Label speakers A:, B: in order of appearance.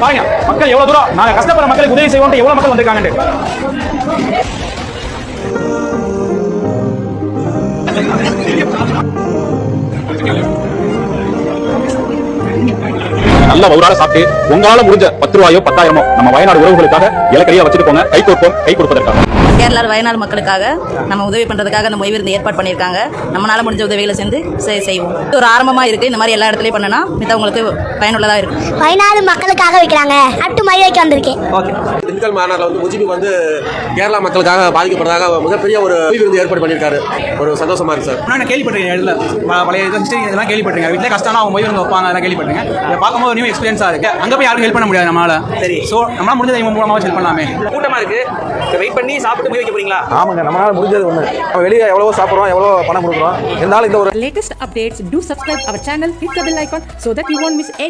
A: பாருங்க மக்கள் எவ்வளவு தூரம் நாங்க கஷ்டப்படுற மக்களுக்கு உதவி செய்வோம் எவ்வளவு மக்கள் வந்திருக்காங்க. நல்ல வவுறால சாப்பிட்டு உங்களால முடிஞ்ச 10 ரூபாயோ 10,000 நம்ம வயநாடு உறவுகளுக்காக இலக்கரியா வச்சுட்டு போங்க. கை கொடுப்போம், கை கொடுப்பதற்காக.
B: கேரளா வயநாடு மக்களுக்காக நம்ம உதவி பண்றதுக்காக அந்த மொய் விருந்து ஏற்பாடு பண்ணியிருக்காங்க. நம்மளால முடிஞ்ச உதவிகளை சேர்ந்து செய்வோம். ஒரு ஆரம்பமா இருக்கு. இந்த மாதிரி எல்லா இடத்துலயும் பண்ணனா மித்தவங்களுக்கு பயனுள்ளதா இருக்கு.
C: வயநாடு மக்களுக்காக வைக்கிறாங்க. அட்டு மை வைக்க வந்திருக்கேன்.
D: திண்டுக்கல் மாநாட்டில் வந்து முஜிபு வந்து கேரளா மக்களுக்காக பாதிக்கப்படுறதாக மிகப்பெரிய ஒரு மொய் விருந்து ஏற்பாடு பண்ணியிருக்காரு. ஒரு சந்தோஷமா இருக்கு சார்.
A: நான் கேள்விப்பட்டிருக்கேன். பழைய ஹிஸ்டரி இதெல்லாம் கேள்விப்பட்டிருக்கேன். வீட்டில் கஷ்டம்னா அவங்க மொய் விருந்து வைப்பாங்க. அதெல்லாம் கேள்விப்பட்டிருக்கேன். இதை பார்க்கும்போது நியூ எக்ஸ்பீரியன்ஸா இருக்கு. அங்க போய் யாரும் ஹெல்ப் பண்ண முடியாது நம்மளால. சரி, ஸோ நம்மளால முடிஞ்சதை இவங்க மூலமாக ஹெல்ப் பண்ணலாமே. கூட்டமா இருக்கு. வெயிட் பண்ணி சாப்பிட்டு போய் வைக்க போறீங்களா?
D: ஆமாங்க, நம்மளால முடிஞ்சது ஒண்ணு. வெளியே எவ்வளவோ சாப்பிடுறோம், எவ்வளோ பணம் கொடுக்குறோம். இருந்தாலும் இந்த ஒரு
E: latest updates, do subscribe our channel, hit the bell icon so that you won't miss any